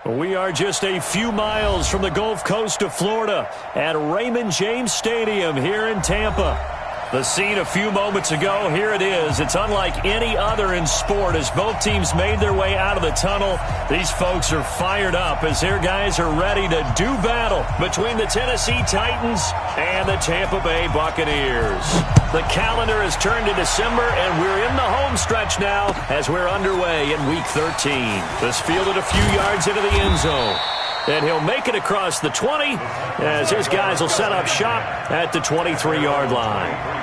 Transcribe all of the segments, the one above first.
We are just a few miles from the Gulf Coast of Florida at Raymond James Stadium here in Tampa. The scene a few moments ago, here it is. It's unlike any other in sport as both teams made their way out of the tunnel. These folks are fired up as their guys are ready to do battle between the Tennessee Titans and the Tampa Bay Buccaneers. The calendar has turned to December, and we're in the home stretch now as we're underway in Week 13. This fielded a few yards into the end zone. And he'll make it across the 20 as his guys will set up shop at the 23-yard line.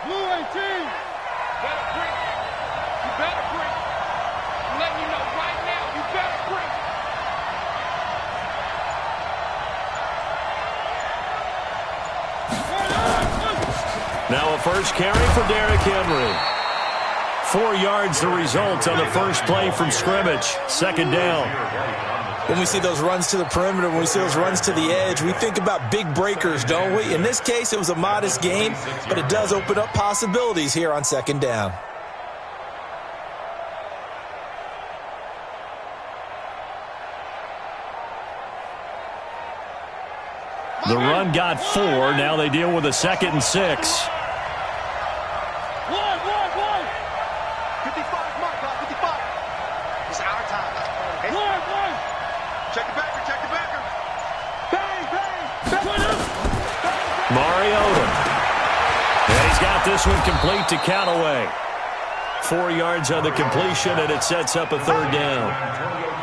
Blue 18. You better bring it. You better bring it. I'm letting you know right now, you better bring it. Now a first carry for Derrick Henry. 4 yards the result on the first play from scrimmage. Second down. When we see those runs to the perimeter, when we see those runs to the edge, we think about big breakers, don't we? In this case, it was a modest gain, but it does open up possibilities here on second down. The run got 4. Now they deal with a 2nd and 6. One. 55, Mark, 55. It's our time. One. Check the backer. Bang. Mariota. And he's got this one complete to Canale. 4 yards on the completion, and it sets up a third down.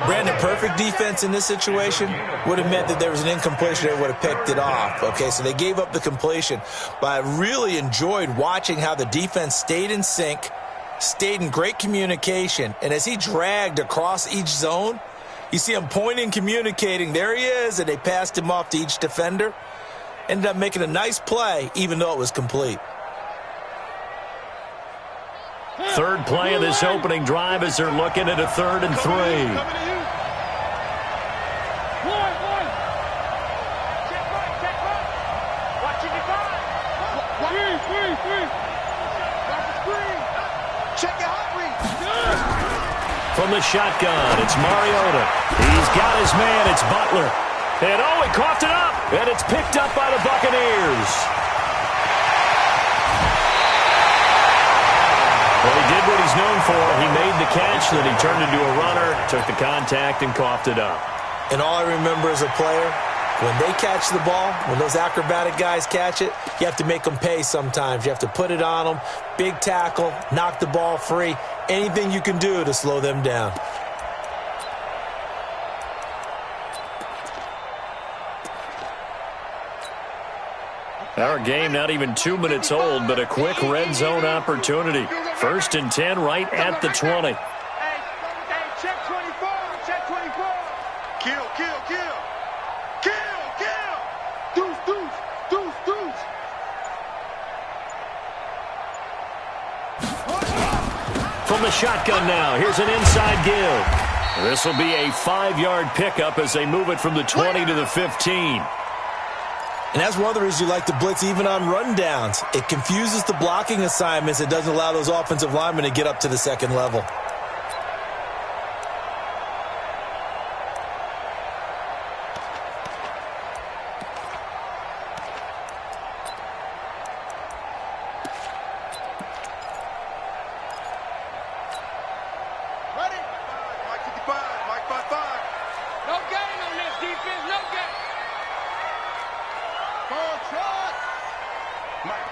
Brandon, perfect defense in this situation would have meant that there was an incompletion that would have picked it off. Okay, so they gave up the completion. But I really enjoyed watching how the defense stayed in sync, stayed in great communication, and as he dragged across each zone, you see him pointing, communicating. There he is, and they passed him off to each defender. Ended up making a nice play, even though it was complete. Third play of this opening drive as they're looking at a 3rd and 3. One. Check right. Watching your guy. Three. Watch the screen. Check your hot read. From the shotgun, it's Mariota. He's got his man. It's Butler. And he coughed it up. And it's picked up by the Buccaneers. Well, he did what he's known for. He made the catch, then he turned into a runner, took the contact, and coughed it up. And all I remember as a player, when they catch the ball, when those acrobatic guys catch it, you have to make them pay sometimes. You have to put it on them, big tackle, knock the ball free, anything you can do to slow them down. Our game not even 2 minutes old, but a quick red zone opportunity. 1st and 10 right at the 20. Hey, check 24. Kill. Deuce. From the shotgun now, here's an inside give. This will be a 5-yard pickup as they move it from the 20 to the 15. And that's one of the reasons you like to blitz even on rundowns. It confuses the blocking assignments. It doesn't allow those offensive linemen to get up to the second level. Ready? Mike 55. No gain on this defense. No gain.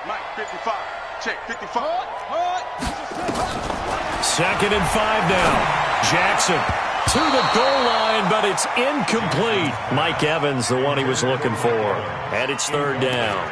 Mike 55. Check 55. Second and 5 now. Jackson to the goal line, but it's incomplete. Mike Evans, the one he was looking for. And it's third down.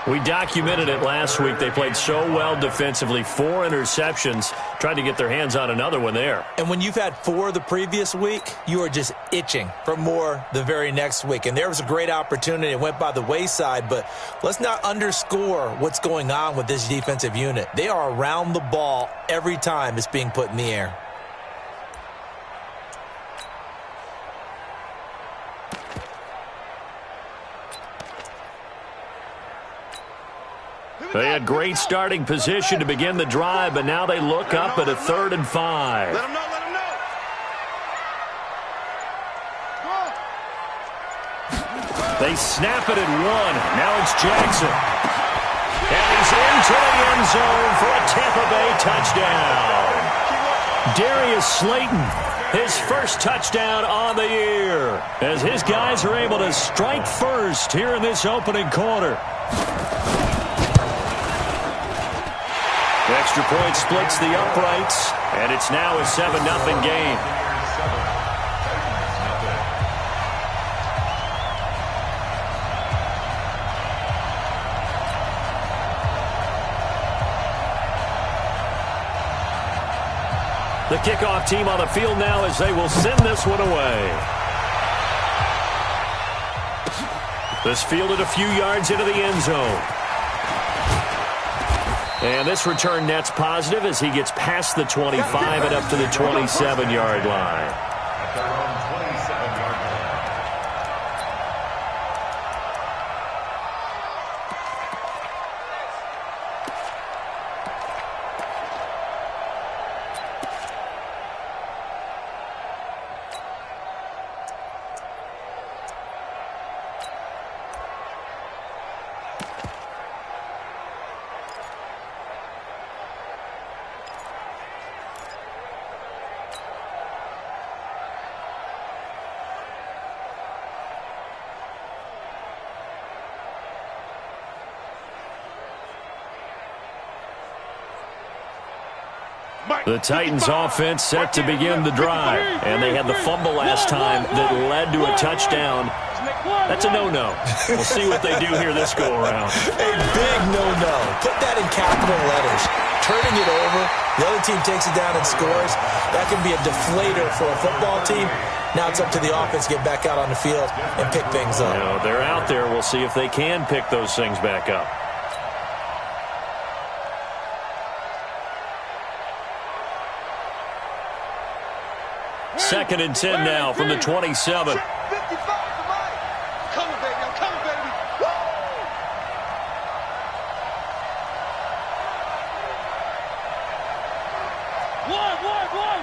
We documented it last week. They played so well defensively. 4 interceptions. Tried to get their hands on another one there. And when you've had 4 the previous week, you are just itching for more the very next week. And there was a great opportunity. It went by the wayside, but let's not underscore what's going on with this defensive unit. They are around the ball every time it's being put in the air. They had great starting position to begin the drive, but now they look up at a 3rd and 5. Let him know, let him know. They snap it at 1. Now it's Jackson. And he's into the end zone for a Tampa Bay touchdown. Darius Slayton, his first touchdown on the year, as his guys are able to strike first here in this opening quarter. The extra point splits the uprights, and it's now a 7-0 game. The kickoff team on the field now as they will send this one away. This fielded a few yards into the end zone. And this return net's positive as he gets past the 25 and up to the 27-yard line. The Titans offense set to begin the drive, and they had the fumble last time that led to a touchdown. That's a no-no. We'll see what they do here this go-around. A big no-no. Put that in capital letters. Turning it over, the other team takes it down and scores. That can be a deflator for a football team. Now it's up to the offense to get back out on the field and pick things up. You know, they're out there. We'll see if they can pick those things back up. Second and 10 now from the 27. 55 for Mike. I'm coming, baby. I'm coming, baby. Woo! One.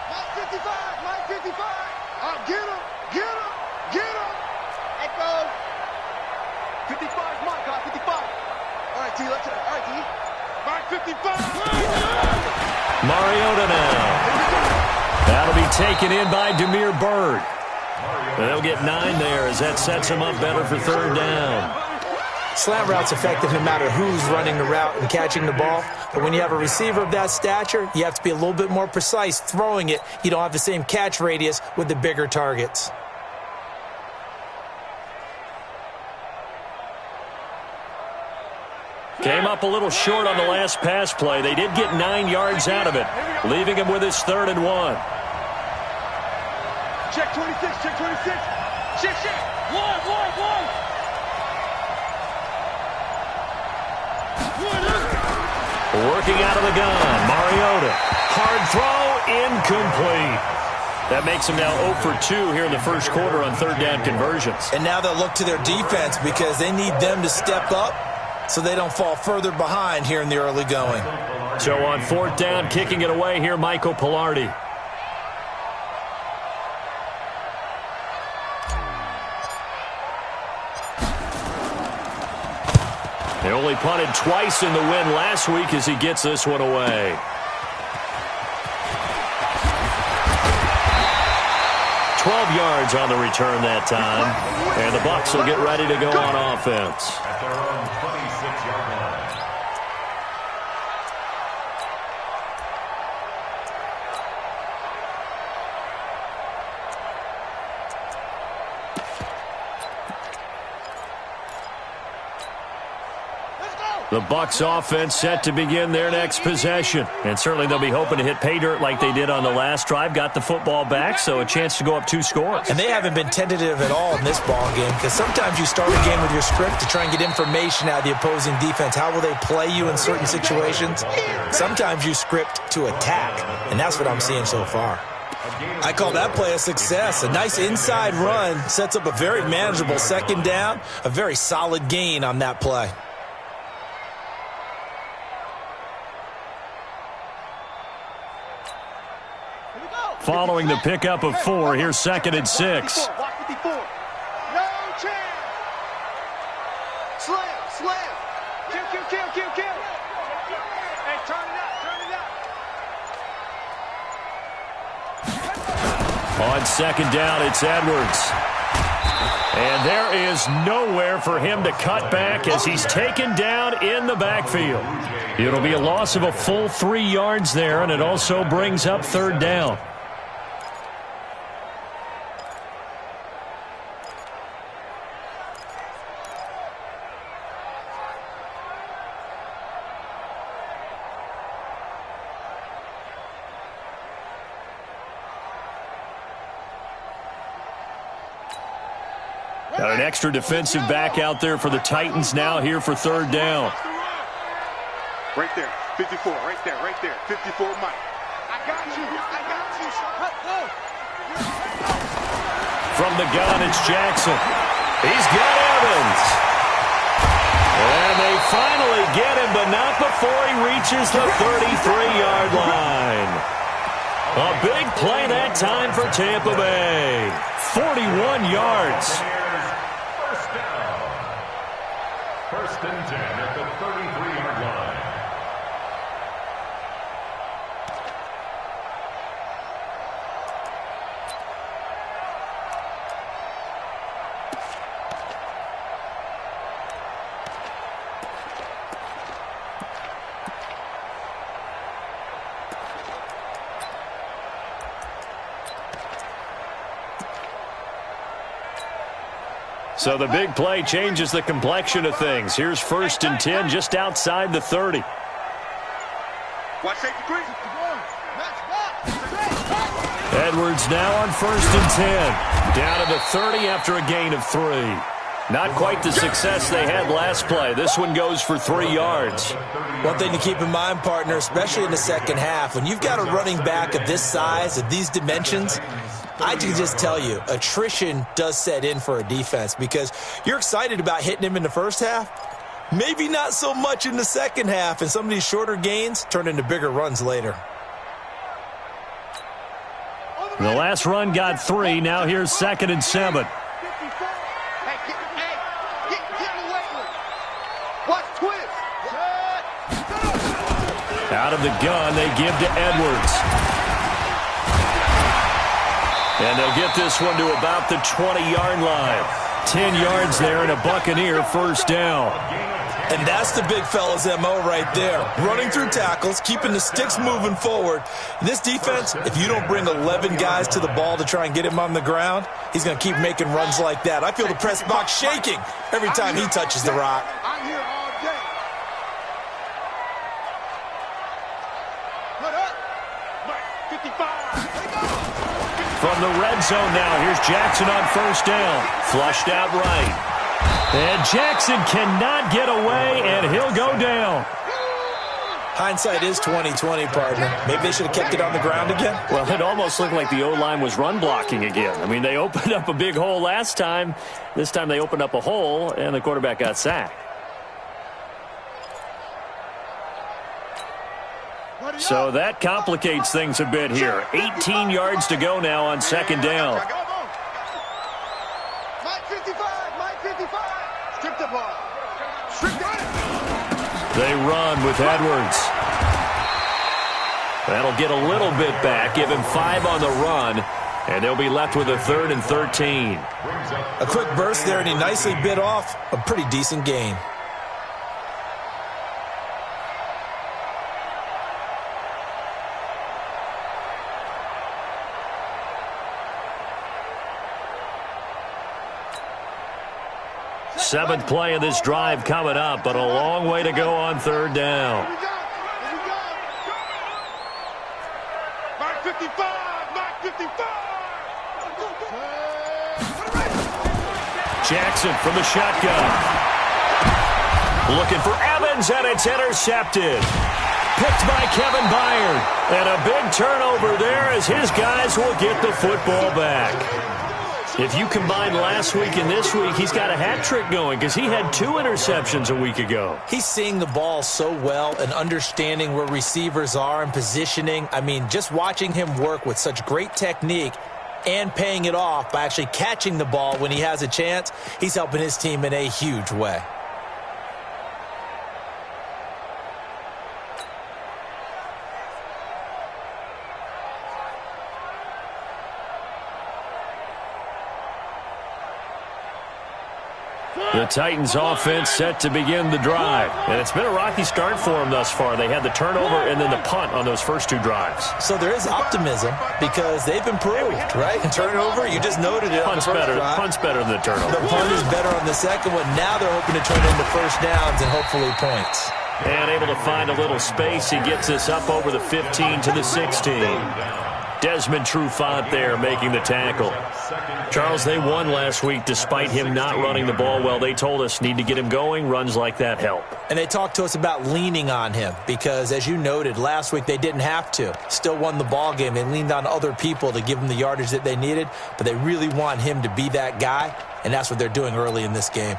Mike 55. Mike 55. All right, get him. Echo. 55 is Mike, guy. 55. All right, T. Let's go. All right, T. Mike 55. Mariota now. That'll be taken in by Damiere Byrd. They'll get 9 there as that sets them up better for 3rd down. Slant route's effective no matter who's running the route and catching the ball. But when you have a receiver of that stature, you have to be a little bit more precise throwing it. You don't have the same catch radius with the bigger targets. Came up a little short on the last pass play. They did get 9 yards out of it, leaving him with his 3rd and 1. Check 26. Check. One. Working out of the gun, Mariota. Hard throw, incomplete. That makes him now 0 for 2 here in the first quarter on 3rd down conversions. And now they'll look to their defense because they need them to step up so they don't fall further behind here in the early going. So on 4th down, kicking it away here, Michael Pilardi. They only punted twice in the win last week as he gets this one away. Yards on the return that time, and the Bucs will get ready to go on offense. At their own 26-yard line. The Bucs offense set to begin their next possession. And certainly they'll be hoping to hit pay dirt like they did on the last drive. Got the football back, so a chance to go up 2 scores. And they haven't been tentative at all in this ball game, because sometimes you start a game with your script to try and get information out of the opposing defense. How will they play you in certain situations? Sometimes you script to attack, and that's what I'm seeing so far. I call that play a success. A nice inside run sets up a very manageable second down, a very solid gain on that play. Following the pickup of 4, here's 2nd and 6. Watch 54. No chance. Slam. Kill. Hey, turn it out. On 2nd down, it's Edwards. And there is nowhere for him to cut back as he's taken down in the backfield. It'll be a loss of a full 3 yards there, and it also brings up 3rd down. Got an extra defensive back out there for the Titans now here for 3rd down. Right there, 54, right there, 54, Mike. I got you. From the gun, it's Jackson. He's got Evans. And they finally get him, but not before he reaches the 33-yard line. A big play that time for Tampa Bay. 41 yards. First and 10 at the 33-yard line. So the big play changes the complexion of things. Here's 1st and 10 just outside the 30. Watch safety crease. Edwards now on 1st and 10. Down to the 30 after a gain of 3. Not quite the success they had last play. This one goes for 3 yards. One thing to keep in mind, partner, especially in the second half, when you've got a running back of this size, of these dimensions, I can just tell you, attrition does set in for a defense because you're excited about hitting him in the first half. Maybe not so much in the second half, and some of these shorter gains turn into bigger runs later. The last run got 3. Now here's 2nd and 7. Out of the gun, they give to Edwards. And they'll get this one to about the 20-yard line. 10 yards there and a Buccaneer 1st down. And that's the big fella's MO right there. Running through tackles, keeping the sticks moving forward. This defense, if you don't bring 11 guys to the ball to try and get him on the ground, he's going to keep making runs like that. I feel the press box shaking every time he touches the rock. I'm here all day. Put up. 55. From the red zone now, here's Jackson on 1st down. Flushed out right. And Jackson cannot get away, and he'll go down. Hindsight is 20/20, partner. Maybe they should have kept it on the ground again. Well, it almost looked like the O-line was run blocking again. I mean, they opened up a big hole last time. This time they opened up a hole, and the quarterback got sacked. So that complicates things a bit here. 18 yards to go now on 2nd down. Mike 55. Strip the ball. They run with Edwards. That'll get a little bit back, give him 5 on the run, and they'll be left with a 3rd and 13. A quick burst there, and he nicely bit off a pretty decent gain. Seventh play of this drive coming up, but a long way to go on third down. Mark 55, Mark 55. Jackson from the shotgun. Looking for Evans, and it's intercepted. Picked by Kevin Byard. And a big turnover there as his guys will get the football back. If you combine last week and this week, he's got a hat trick going because he had 2 interceptions a week ago. He's seeing the ball so well and understanding where receivers are and positioning. I mean, just watching him work with such great technique and paying it off by actually catching the ball when he has a chance, he's helping his team in a huge way. The Titans offense set to begin the drive. And it's been a rocky start for them thus far. They had the turnover and then the punt on those first 2 drives. So there is optimism because they've improved, right? Turnover, you just noted it. Punt's better than the turnover. The punt is better on the second one. Now they're hoping to turn it into first downs and hopefully points. And able to find a little space. He gets us up over the 15 to the 16. Desmond Trufant there making the tackle. Charles, they won last week despite him not running the ball well. They told us need to get him going. Runs like that help. And they talked to us about leaning on him because, as you noted, last week they didn't have to. Still won the ball game. They leaned on other people to give them the yardage that they needed, but they really want him to be that guy, and that's what they're doing early in this game.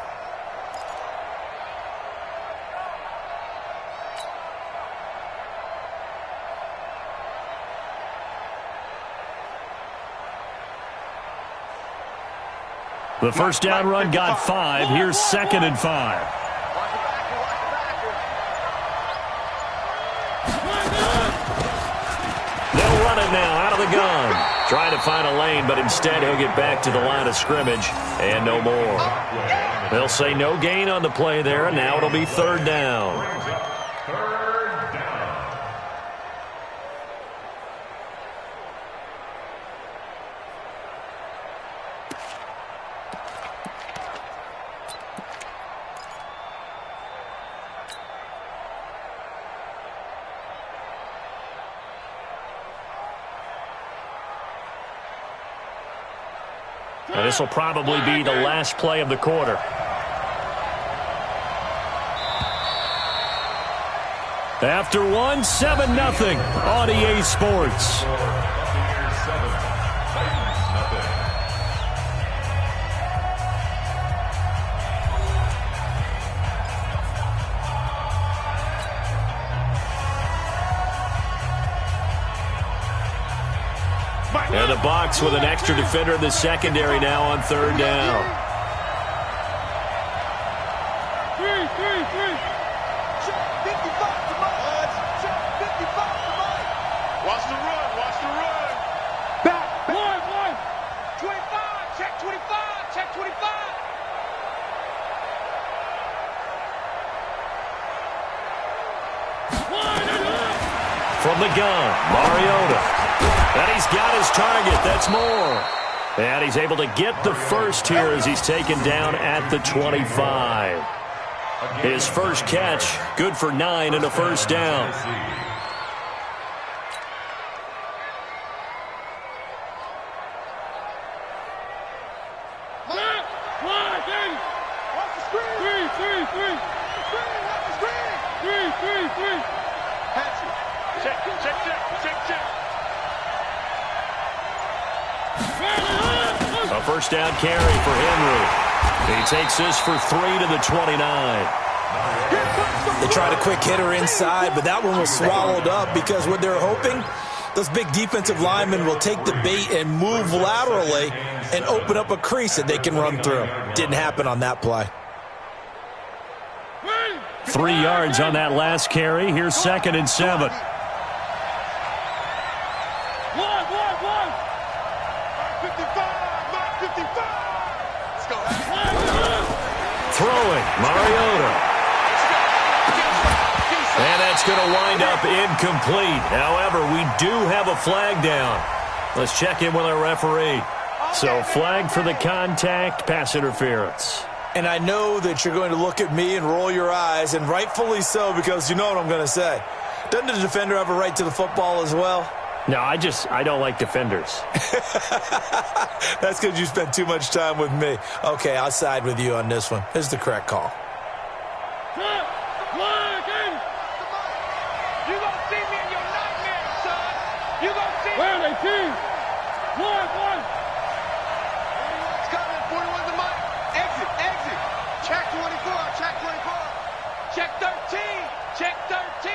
The first down run got 5. Here's 2nd and 5. They'll run it now out of the gun. Trying to find a lane, but instead he'll get back to the line of scrimmage and no more. They'll say no gain on the play there, and now it'll be 3rd down. This will probably be the last play of the quarter. After 1, 7-0 on EA Sports. And the Bucs with an extra defender in the secondary now on 3rd down. Watch the run, watch the run. Back. 25, check 25, check 25. From the gun, Mariota. And he's got his target. That's more. And he's able to get the first here as he's taken down at the 25. His first catch, good for 9 and a first down. A first down carry for Henry. He takes this for 3 to the 29. They tried a quick hitter inside, but that one was swallowed up because what they're hoping, those big defensive linemen will take the bait and move laterally and open up a crease that they can run through. Didn't happen on that play. 3 yards on that last carry. Here's 2nd and 7. Throwing, Mariota. And that's going to wind up incomplete. However, we do have a flag down. Let's check in with our referee. So, flag for the contact, pass interference. And I know that you're going to look at me and roll your eyes, and rightfully so, because you know what I'm going to say. Doesn't the defender have a right to the football as well? No, I don't like defenders. That's because you spent too much time with me. Okay, I'll side with you on this one. Here's the correct call. You gonna see me in your nightmares, son. You gonna see me. Where are they, team? One. 41's coming. 41's the mic. Exit. Check 24. Check 13. Check 13.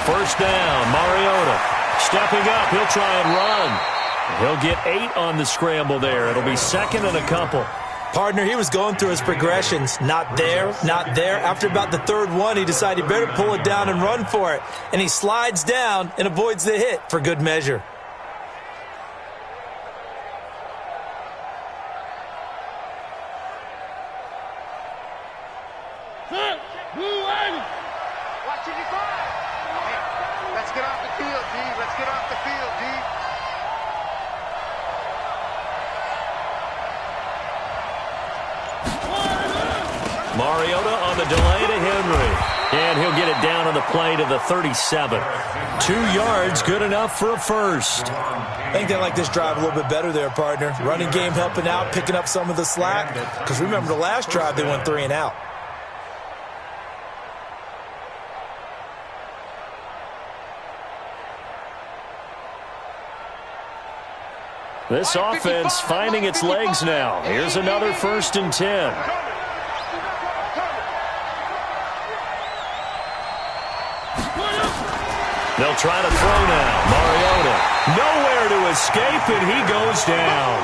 First down, Mariota. Stepping up, he'll try and run. He'll get 8 on the scramble there. It'll be second and a couple. Partner, he was going through his progressions. Not there. After about the third one, he decided he better pull it down and run for it. And he slides down and avoids the hit for good measure. Let's get off the field, D. Let's get off the field, D. Mariota on the delay to Henry. And he'll get it down on the play to the 37. 2 yards, good enough for a first. I think they like this drive a little bit better there, partner. Running game helping out, picking up some of the slack. Because remember the last drive, they went 3 and out. This offense finding its legs now. Here's another 1st and 10. They'll try to throw now. Mariota nowhere to escape, and he goes down.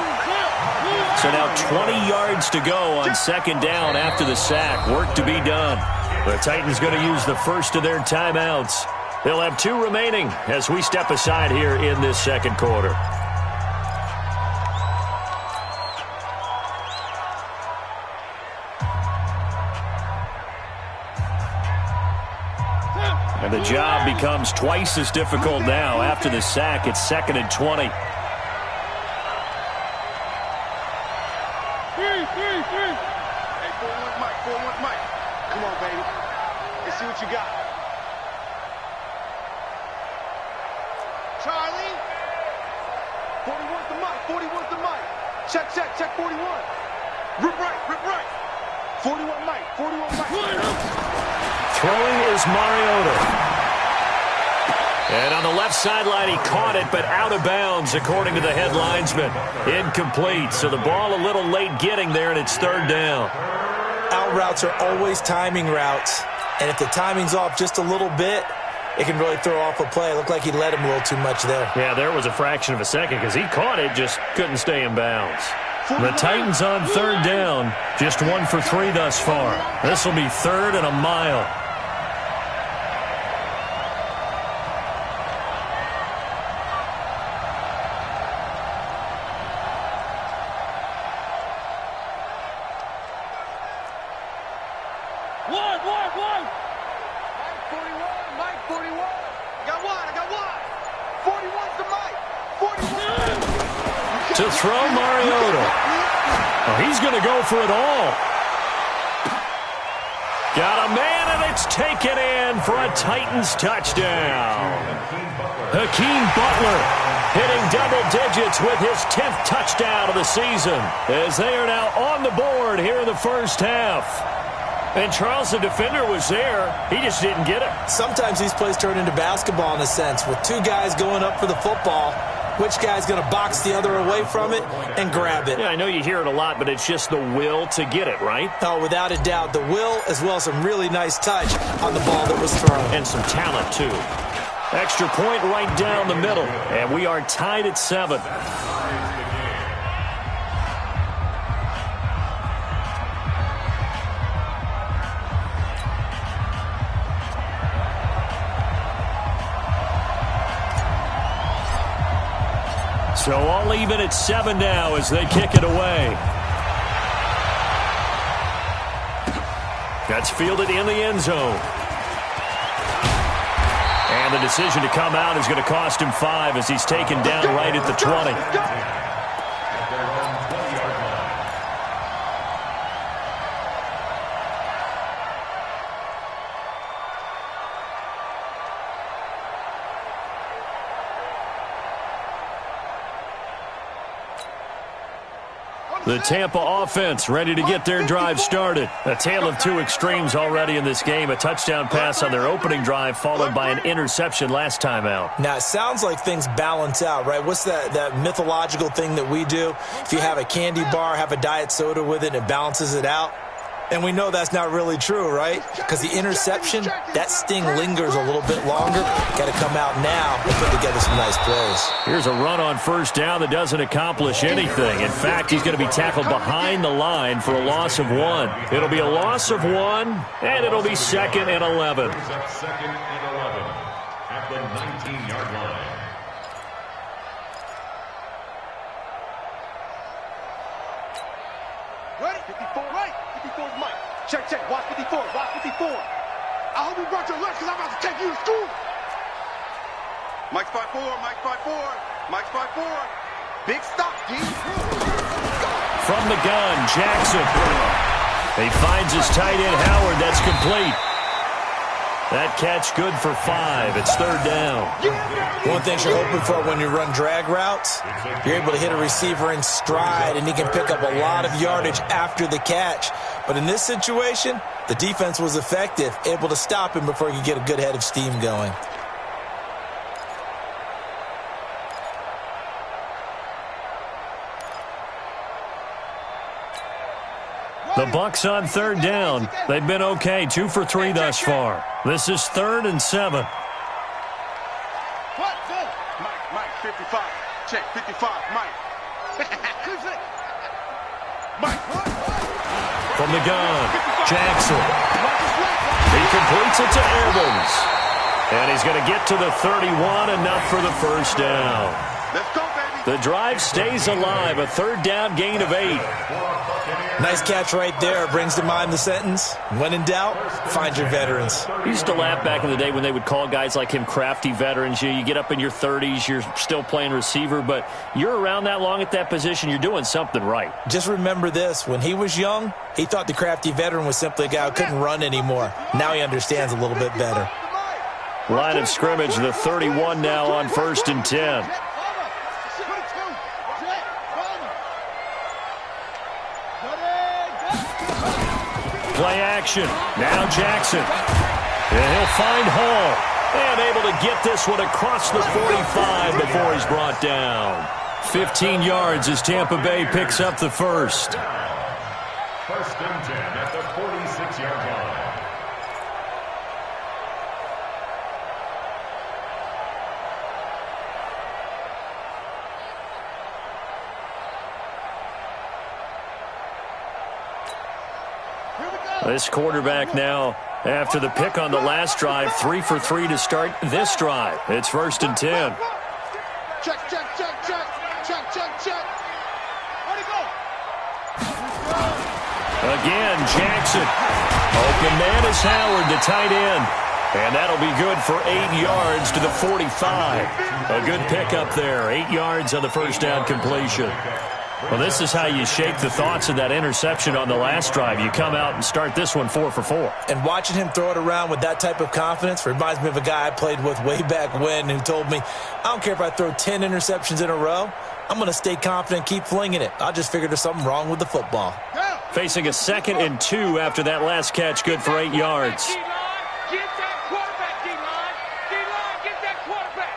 So now 20 yards to go on 2nd down after the sack. Work to be done. The Titans going to use the first of their timeouts. They'll have 2 remaining as we step aside here in this 2nd quarter. And the job becomes twice as difficult now. After the sack, it's 2nd and 20. 3. Hey, 41's Mike. Come on, baby. Let's see what you got. Charlie. 41's the mic. Check 41. Rip right. 41 Mike. Throwing is Mariota. And on the left sideline, he caught it, but out of bounds, according to the head linesman. Incomplete, so the ball a little late getting there, and it's 3rd down. Out routes are always timing routes. And if the timing's off just a little bit, it can really throw off a play. It looked like he let him a little too much there. Yeah, there was a fraction of a second because he caught it, just couldn't stay in bounds. The Titans on 3rd down, just 1 for 3 thus far. This will be 3rd and a mile. Mike 41. I got one. 41's the Mike. 41. To throw Mariota. Oh, he's going to go for it all. Got a man, and it's taken in for a Titans touchdown. Hakeem Butler hitting double digits with his 10th touchdown of the season as they are now on the board here in the first half. And Charles, the defender, was there. He just didn't get it. Sometimes these plays turn into basketball in a sense, with 2 guys going up for the football. Which guy's going to box the other away from it and grab it? Yeah, I know you hear it a lot, but it's just the will to get it, right? Oh, without a doubt. The will, as well as some really nice touch on the ball that was thrown. And some talent, too. Extra point right down the middle. And we are tied at 7. So all even at 7 now as they kick it away. That's fielded in the end zone. And the decision to come out is going to cost him 5 as he's taken down right at the 20. The Tampa offense ready to get their drive started. A tale of two extremes already in this game. A touchdown pass on their opening drive followed by an interception last time out. Now, it sounds like things balance out, right? What's that mythological thing that we do? If you have a candy bar, have a diet soda with it, it balances it out. And we know that's not really true, right? Because the interception, that sting lingers a little bit longer. Got to come out now and put together some nice plays. Here's a run on first down that doesn't accomplish anything. In fact, he's going to be tackled behind the line for a loss of 1. It'll be a loss of 1, and it'll be 2nd and 11. Second and 11 at the 19-yard line. Ready? 54, right? 54's Mike. Check, check. Watch 54. Watch 54. I hope you brought your lunch because I'm about to take you to school. Mike's 5'4". Mike's 5'4". Mike's 5'4". Big stop, D. From the gun, Jackson. He finds his tight end, Howard. That's complete. That catch good for 5. It's 3rd down. One thing you're hoping for when you run drag routes, you're able to hit a receiver in stride, and he can pick up a lot of yardage after the catch. But in this situation, the defense was effective, able to stop him before he could get a good head of steam going. The Bucs on 3rd down. They've been okay, 2 for 3 thus far. This is 3rd and 7. What? Mike, 55. Check, 55, Mike. Mike. From the gun, Jackson. He completes it to Evans. And he's going to get to the 31, enough for the first down. Let's go, baby. The drive stays alive, a 3rd down gain of 8. Nice catch right there. Brings to mind the sentence, when in doubt, find your veterans. I used to laugh back in the day when they would call guys like him crafty veterans. You get up in your 30s, you're still playing receiver, but you're around that long at that position, you're doing something right. Just remember this. When he was young, he thought the crafty veteran was simply a guy who couldn't run anymore. Now he understands a little bit better. Line of scrimmage, the 31 now on 1st and 10. Play action. Now Jackson. And he'll find Hall. And able to get this one across the 45 before he's brought down. 15 yards as Tampa Bay picks up the first. 1st and 10 at the 46-yard line. This quarterback now, after the pick on the last drive, 3 for 3 to start this drive. It's 1st and 10. Check, check, check, check. Check, check, check. Where'd he go? Again, Jackson. Open man is Howard, the tight end. And that'll be good for 8 yards to the 45. A good pickup there. 8 yards on the first down completion. Well, this is how you shake the thoughts of that interception on the last drive. You come out and start this one 4 for 4. And watching him throw it around with that type of confidence reminds me of a guy I played with way back when who told me, I don't care if I throw 10 interceptions in a row. I'm going to stay confident, keep flinging it. I just figured there's something wrong with the football. Facing a 2nd and 2 after that last catch, good for 8 yards. Get that quarterback, D-line. D-line, get that quarterback.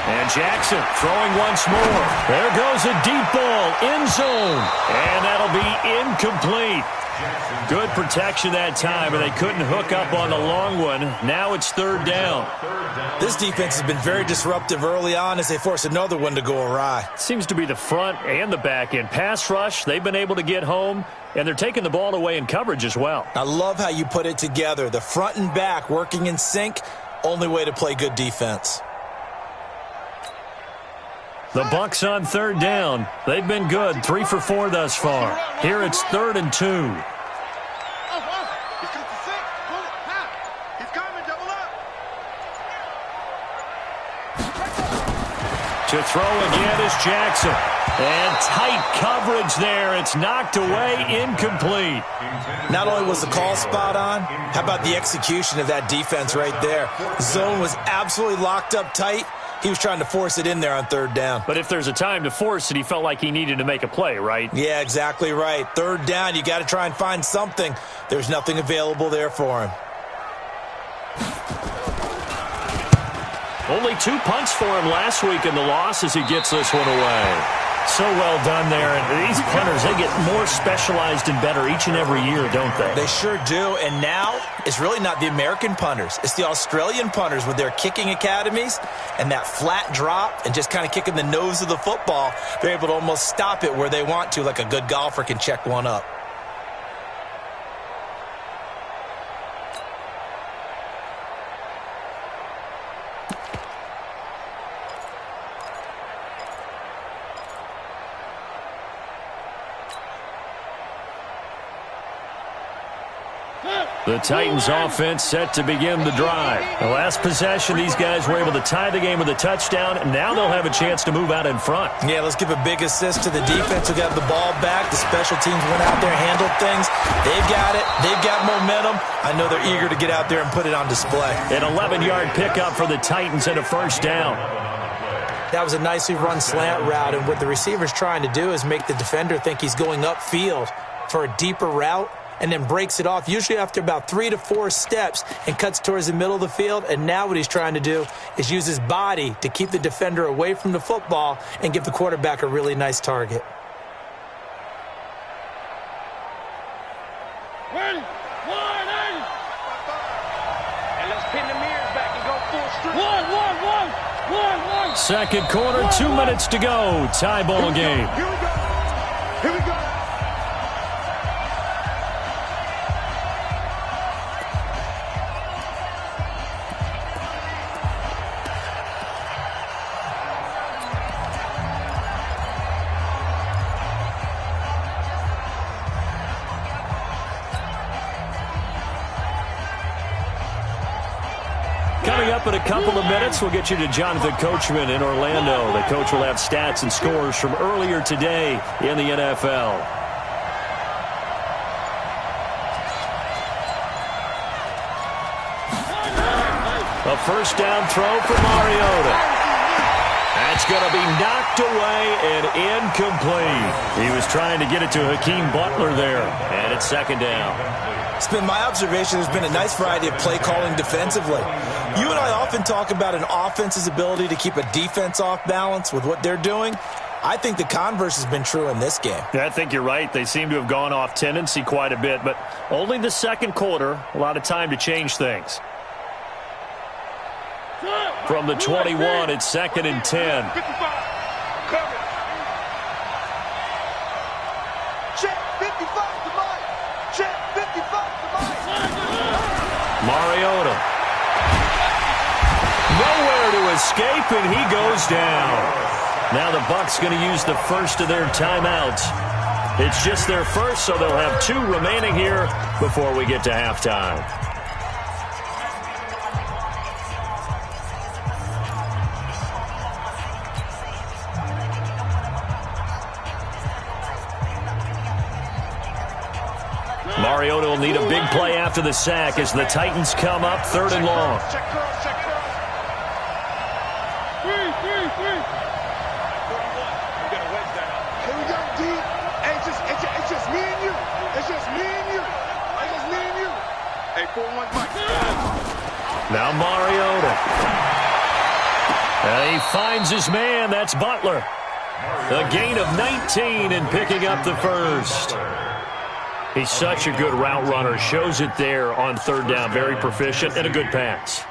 And Jackson throwing once more. There goes a deep ball, end zone. And that'll be incomplete. Good protection that time, and they couldn't hook up on the long one. Now it's 3rd down. This defense has been very disruptive early on as they force another one to go awry. Seems to be the front and the back end. Pass rush, they've been able to get home, and they're taking the ball away in coverage as well. I love how you put it together. The front and back working in sync, only way to play good defense. The Bucs on 3rd down. They've been good, 3 for 4 thus far. Here it's 3rd and 2. To throw again is Jackson. And tight coverage there. It's knocked away, incomplete. Not only was the call spot on, how about the execution of that defense right there? The zone was absolutely locked up tight. He was trying to force it in there on third down. But if there's a time to force it, he felt like he needed to make a play, right? Yeah, exactly right. Third down, you got to try and find something. There's nothing available there for him. Only 2 punts for him last week in the loss as he gets this one away. So well done there. And these punters, they get more specialized and better each and every year, don't they? They sure do. And now it's really not the American punters. It's the Australian punters with their kicking academies and that flat drop and just kind of kicking the nose of the football. They're able to almost stop it where they want to, like a good golfer can check one up. The Titans offense set to begin the drive. The last possession, these guys were able to tie the game with a touchdown, and now they'll have a chance to move out in front. Yeah, let's give a big assist to the defense who got the ball back. The special teams went out there, handled things. They've got it. They've got momentum. I know they're eager to get out there and put it on display. An 11-yard pickup for the Titans and a first down. That was a nicely run slant route, and what the receiver's trying to do is make the defender think he's going upfield for a deeper route, and then breaks it off, usually after about 3 to 4 steps, and cuts towards the middle of the field. And now what he's trying to do is use his body to keep the defender away from the football and give the quarterback a really nice target. Ready? 180. And let's pin the mirrors back and go full street. One. Second quarter, 2 minutes to go. Tie ball game. Here we go. Here we go. Coming up in a couple of minutes, we'll get you to Jonathan Coachman in Orlando. The coach will have stats and scores from earlier today in the NFL. A first down throw for Mariota. That's going to be knocked away and incomplete. He was trying to get it to Hakeem Butler there, and it's second down. It's been my observation there's been a nice variety of play calling defensively. You and I often talk about an offense's ability to keep a defense off balance with what they're doing. I think the converse has been true in this game. Yeah, I think you're right. They seem to have gone off tendency quite a bit, but only the second quarter, a lot of time to change things. From the 21, it's second and 10. 55. Cover. Check 55 to Mike. Check 55 to Mike. Mariota. Nowhere to escape, and he goes down. Now the Bucs going to use the first of their timeouts. It's just their first, so they'll have 2 remaining here before we get to halftime. Mariota will need a big play after the sack as the Titans come up 3rd and long. Check curl, check curl. 3. 41. We got to wedge that up. Here we go, D. Hey, it's just me and you. It's just me and you. It's just me and you. Hey, 4-1, Mike. Now Mariota. And he finds his man. That's Butler. A gain of 19 and picking up the first. He's such a good route runner. Shows it there on 3rd down. Very proficient and a good pass.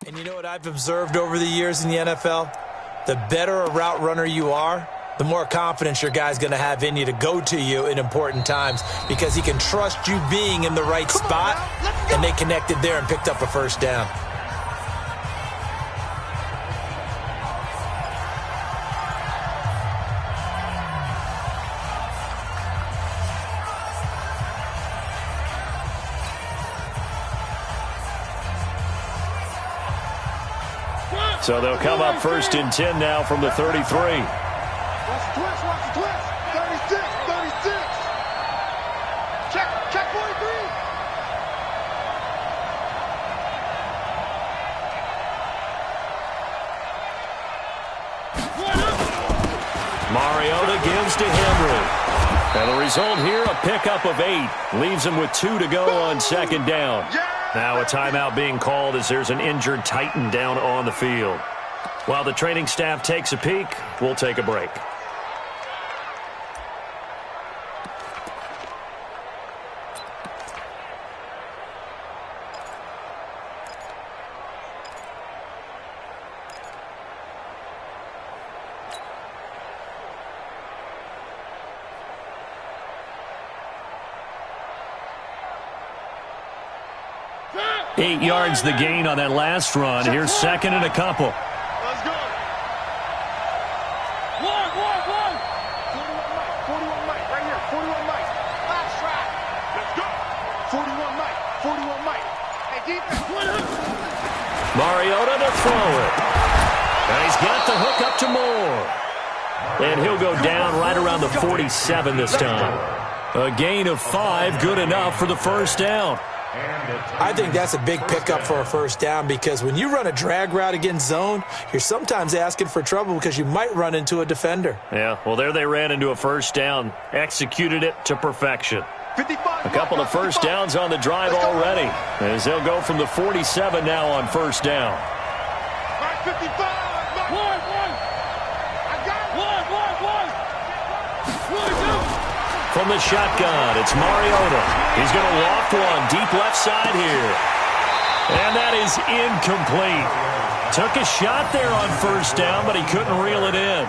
And you know what I've observed over the years in the NFL? The better a route runner you are, the more confidence your guy's going to have in you to go to you in important times because he can trust you being in the right spot, and they connected there and picked up a first down. So they'll come up 1st and 10 now from the 33. Watch the twist, watch the twist. 36, 36. Check 43. Mariota gives to Henry. And the result here, a pickup of 8. Leaves him with 2 to go on 2nd down. Now a timeout being called as there's an injured Titan down on the field. While the training staff takes a peek, we'll take a break. Eight yards the gain on that last run. Here's 2nd and a couple. Let's go. One. 41 Mike, right here. 41 Mike. Last track. Let's go. 41 Mike. Hey, defense. Mariota to throw it. And he's got the hook up to Moore. And he'll go down right around the 47 this time. A gain of 5, good enough for the 1st down. I think that's a big pickup for a 1st down because when you run a drag route against zone, you're sometimes asking for trouble because you might run into a defender. Yeah, well, there they ran into a 1st down. Executed it to perfection. 55. A couple of 1st downs on the drive already, as they'll go from the 47 now on 1st down. Mike 55. One. I got it. From the shotgun, it's Mariota. He's going to loft one deep left side here. And that is incomplete. Took a shot there on 1st down, but he couldn't reel it in.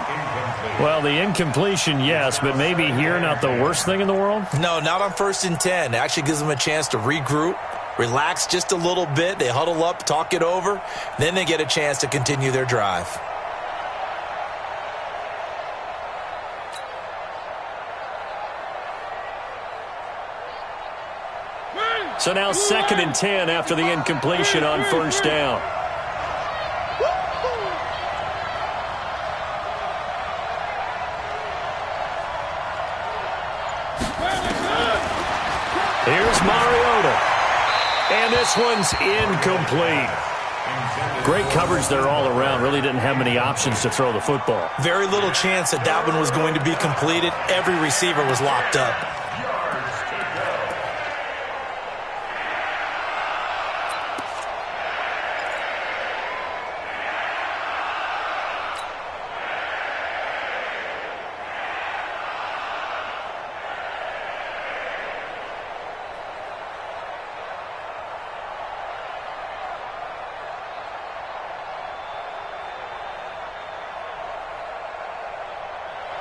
Well, the incompletion, yes, but maybe here not the worst thing in the world? No, not on 1st and 10. It actually gives them a chance to regroup, relax just a little bit. They huddle up, talk it over. Then they get a chance to continue their drive. So now 2nd and 10 after the incompletion on 1st down. Here's Mariota. And this one's incomplete. Great coverage there all around. Really didn't have many options to throw the football. Very little chance that one was going to be completed. Every receiver was locked up.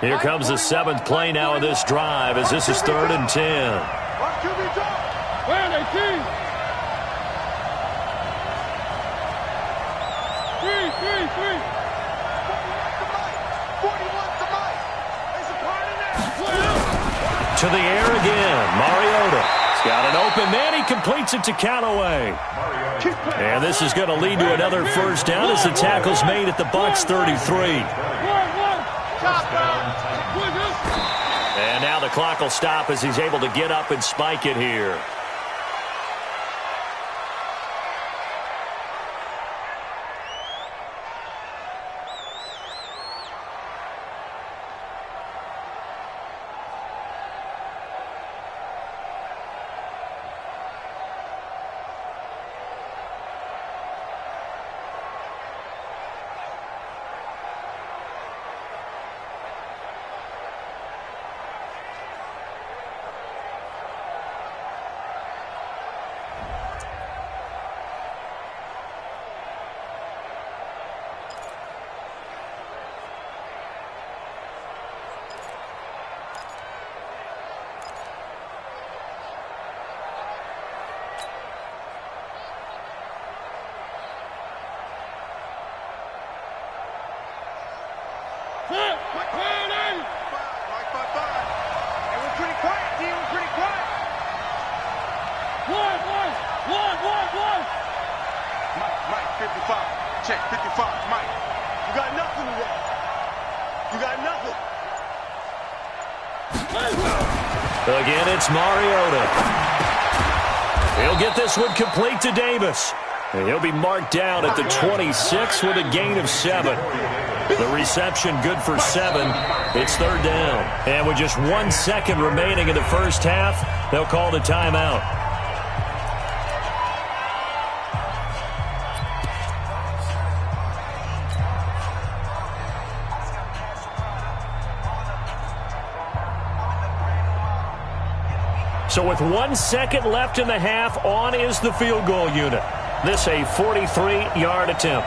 Here comes the 7th play now of this drive as this is 3rd and 10. Where they keep? 3. 41 to Mike. There's a part in there. To the air again. Mariota. He's got an open man. He completes it to Canale. And this is going to lead to another 1st down as the tackle's made at the Bucs 33. And now the clock will stop as he's able to get up and spike it here. check. 55, Mike. You got nothing today. You got nothing. Again, it's Mariota. He'll get this one complete to Davis. And he'll be marked down at the 26 with a gain of 7. The reception good for 7. It's third down. And with just 1 second remaining in the first half, they'll call the timeout. So with 1 second left in the half, on is the field goal unit. This a 43-yard attempt.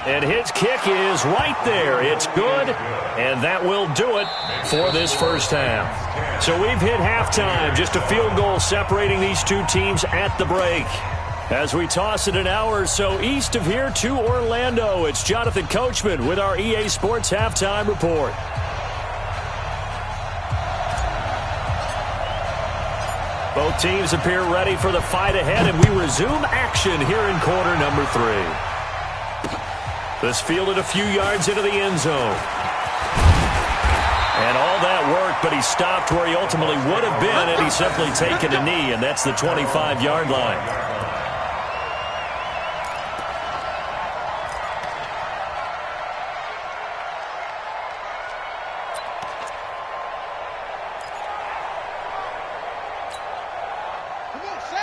And his kick is right there. It's good, and that will do it for this first half. So we've hit halftime, just a field goal separating these two teams at the break. As we toss it an hour or so east of here to Orlando, it's Jonathan Coachman with our EA Sports Halftime Report. Both teams appear ready for the fight ahead, and we resume action here in quarter number 3. This fielded a few yards into the end zone. And all that work, but he stopped where he ultimately would have been had he simply taken a knee, and that's the 25-yard line.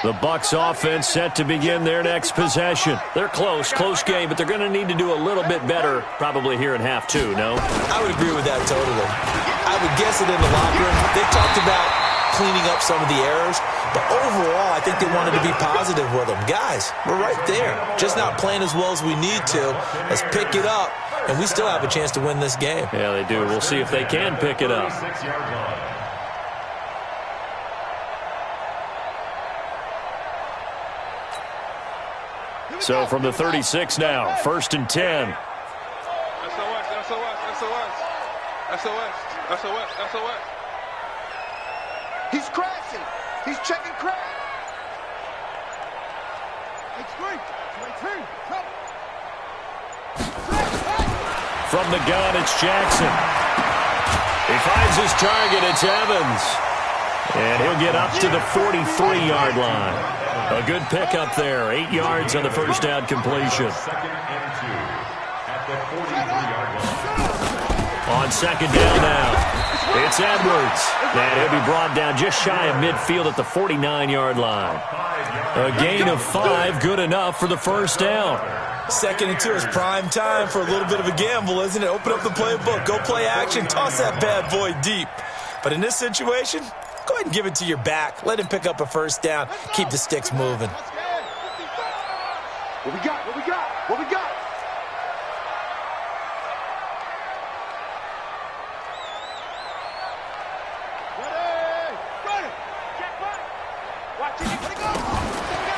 The Bucs offense set to begin their next possession. They're close game, but they're going to need to do a little bit better probably here in half 2, no? I would agree with that totally. I would guess it in the locker room. They talked about cleaning up some of the errors, but overall, I think they wanted to be positive with them. Guys, we're right there. Just not playing as well as we need to. Let's pick it up, and we still have a chance to win this game. Yeah, they do. We'll see if they can pick it up. So from the 36 now, 1st and 10. SOS. He's crashing. He's checking crash. From the gun, it's Jackson. He finds his target. It's Evans. And he'll get up to the 43-yard line. A good pickup there. 8 yards on the first down completion. On second down now, it's Edwards. And he'll be brought down just shy of midfield at the 49-yard line. A gain of 5, good enough for the first down. 2nd and 2 is prime time for a little bit of a gamble, isn't it? Open up the playbook, go play action, toss that bad boy deep. But in this situation, go ahead and give it to your back. Let him pick up a first down. Keep the sticks moving. What we got?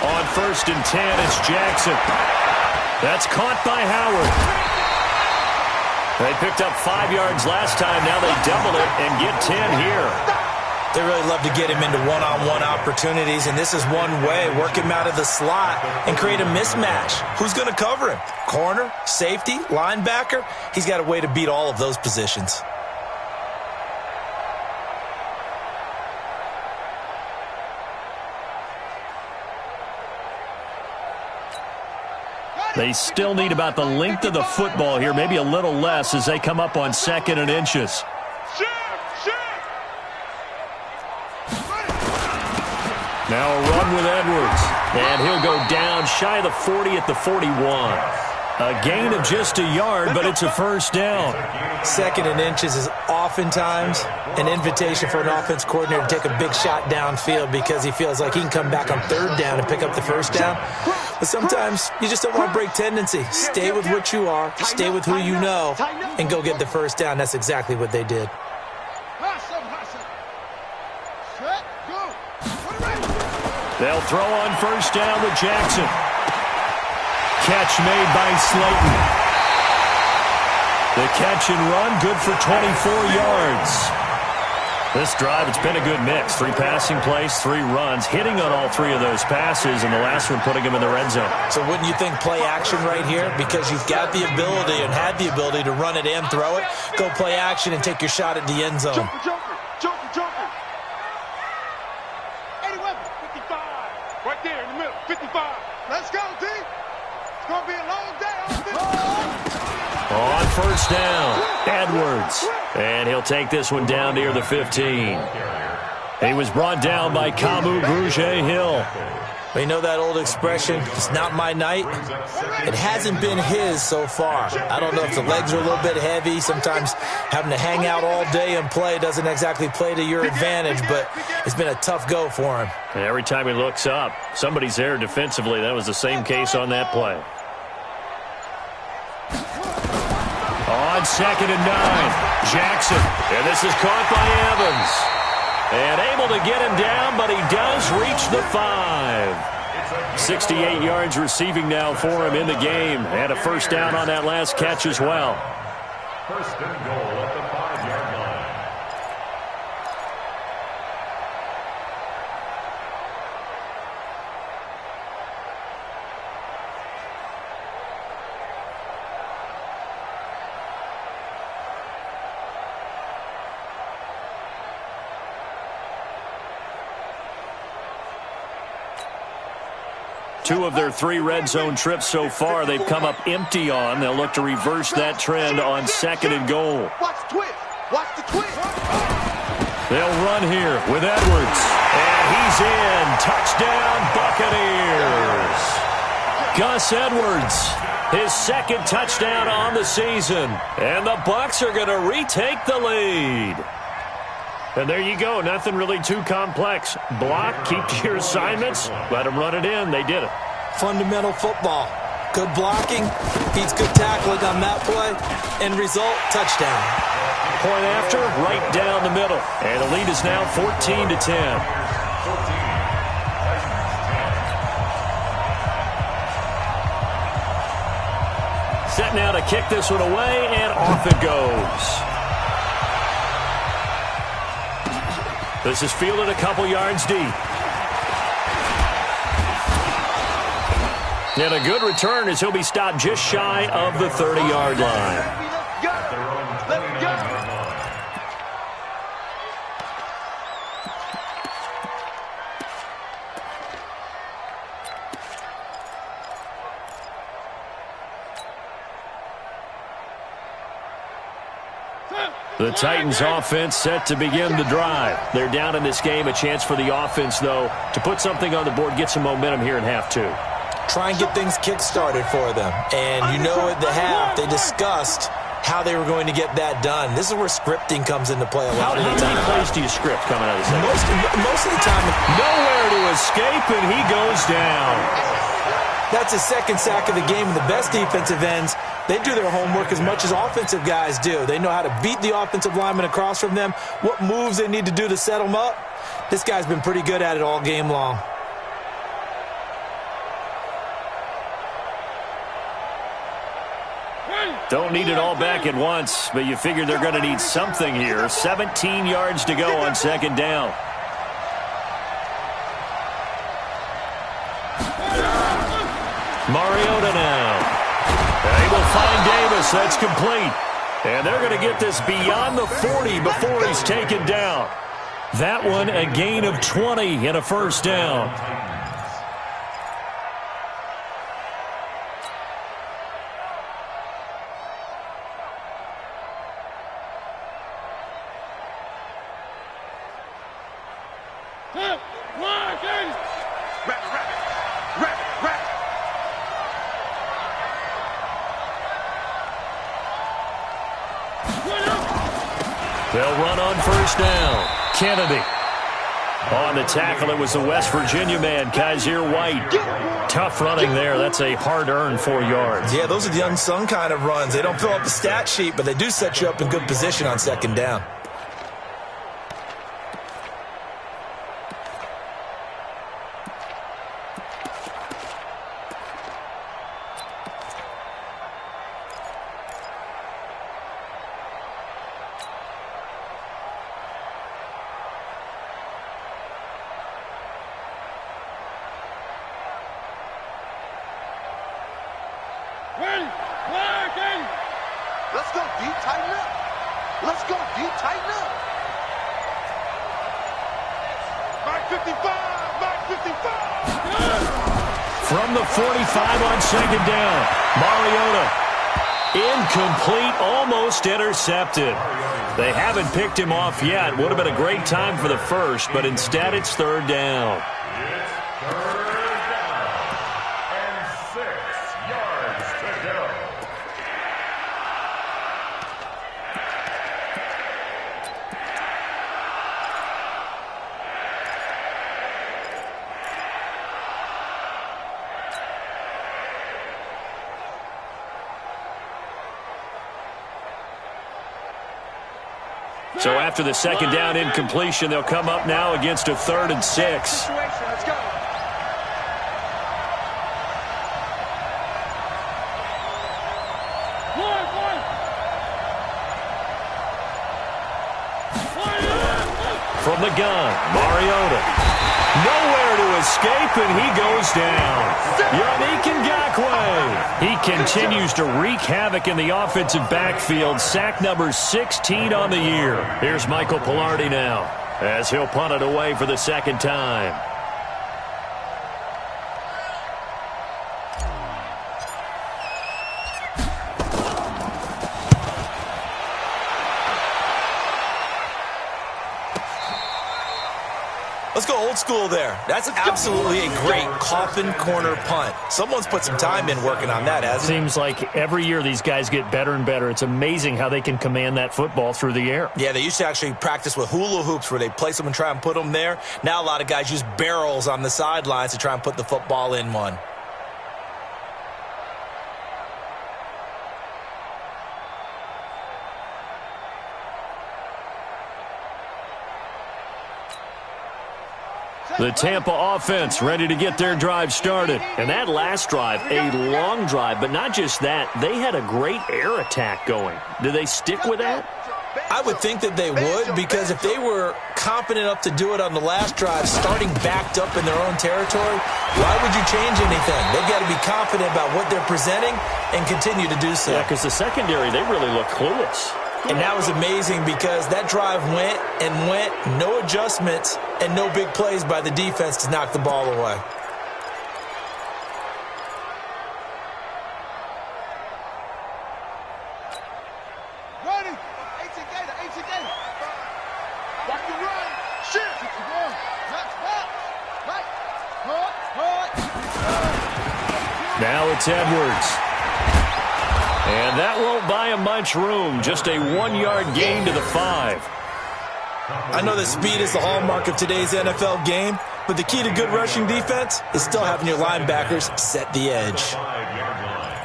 On 1st and 10, it's Jackson. That's caught by Howard. They picked up 5 yards last time. Now they double it and get 10 here. They really love to get him into one-on-one opportunities, and this is one way. Work him out of the slot and create a mismatch. Who's going to cover him? Corner, safety, linebacker? He's got a way to beat all of those positions. They still need about the length of the football here, maybe a little less as they come up on 2nd and inches. Now a run with Edwards, and he'll go down shy of the 40 at the 41. A gain of just a yard, but it's a first down. 2nd and inches is oftentimes an invitation for an offense coordinator to take a big shot downfield because he feels like he can come back on 3rd down and pick up the first down. But sometimes you just don't want to break tendency. Stay with what you are, stay with who you know, and go get the first down. That's exactly what they did. They'll throw on 1st down with Jackson. Catch made by Slayton. The catch and run, good for 24 yards. This drive, it's been a good mix. 3 passing plays, 3 runs, hitting on all 3 of those passes, and the last one putting him in the red zone. So wouldn't you think play action right here? Because you've got the ability and had the ability to run it and throw it. Go play action and take your shot at the end zone. Joker. 81, 55. Right there in the middle, 55. Let's go, D. It's going to be a long day on this. On first down, Edwards. And he'll take this one down near the 15. He was brought down by Kamu Grugier-Hill. We know that old expression, it's not my night. It hasn't been his so far. I don't know if the legs are a little bit heavy. Sometimes having to hang out all day and play doesn't exactly play to your advantage, but it's been a tough go for him. And every time he looks up, somebody's there defensively. That was the same case on that play. On 2nd and 9, Jackson. And this is caught by Evans. And able to get him down, but he does reach the 5. 68 yards receiving now for him in the game. And a first down on that last catch as well. First and goal at the 5-yard line. Two of their 3 red zone trips so far, they've come up empty on. They'll look to reverse that trend on 2nd and goal. Watch the twist. Watch the twist. They'll run here with Edwards. And he's in. Touchdown, Buccaneers. Gus Edwards, his 2nd touchdown on the season. And the Bucs are going to retake the lead. And there you go. Nothing really too complex. Block, keep to your assignments, let them run it in. They did it. Fundamental football. Good blocking, beats good tackling on that play. End result, touchdown. Point after, right down the middle. And the lead is now 14-10. Set now to kick this one away, and off it goes. This is fielded a couple yards deep. And a good return as he'll be stopped just shy of the 30-yard line. Let's go. The Titans offense set to begin the drive. They're down in this game. A chance for the offense, though, to put something on the board, get some momentum here in half 2. Try and get things kick-started for them. And you know at the half, they discussed how they were going to get that done. This is where scripting comes into play a lot of the time. How many plays do you script coming out of the second? Most of the time. Nowhere to escape, and he goes down. That's his 2nd sack of the game, and the best defensive ends, they do their homework as much as offensive guys do. They know how to beat the offensive lineman across from them, what moves they need to do to set them up. This guy's been pretty good at it all game long. Don't need it all back at once, but you figure they're going to need something here. 17 yards to go on 2nd down. Mariota now. They will find Davis. That's complete. And they're going to get this beyond the 40 before he's taken down. That one a gain of 20 and a first down. They'll run on first down. Kennedy. On the tackle, it was the West Virginia man, Kaiser White. Tough running there. That's a hard-earned 4 yards. Yeah, those are the unsung kind of runs. They don't fill up the stat sheet, but they do set you up in good position on 2nd down. Let's go, D. Tighten up. Mike 55. Mike 55. From the 45 on second down. Mariota. Incomplete, almost intercepted. They haven't picked him off yet. Would have been a great time for the first, but instead it's third down. It's third down and 6 yards to go. So after the second down incompletion, they'll come up now against a 3rd and 6. Situation. Let's go. From the gun, Mariota. Nowhere to escape, and he goes down. Yannick Ngakoue. He continues to wreak havoc in the offensive backfield. Sack number 16 on the year. Here's Michael Pilardi now, as he'll punt it away for the second time. Let's go old school there. That's absolutely a great coffin corner punt. Someone's put some time in working on that, hasn't it? Seems like every year these guys get better and better. It's amazing how they can command that football through the air. Yeah, they used to actually practice with hula hoops where they place them and try and put them there. Now a lot of guys use barrels on the sidelines to try and put the football in one. The Tampa offense ready to get their drive started. And that last drive, a long drive, but not just that. They had a great air attack going. Do they stick with that? I would think that they would, because if they were confident enough to do it on the last drive, starting backed up in their own territory, why would you change anything? They've got to be confident about what they're presenting and continue to do so. Yeah, because the secondary, they really look clueless. And that was amazing because that drive went and went, no adjustments and no big plays by the defense to knock the ball away. Ready. 18 Gator. 18 Gator. Watch the run. Shit. Next box. Right. Hard. Now it's Edwards. And that won't buy him much room. Just a 1-yard gain to the 5. I know that speed is the hallmark of today's NFL game, but the key to good rushing defense is still having your linebackers set the edge. 5-yard line.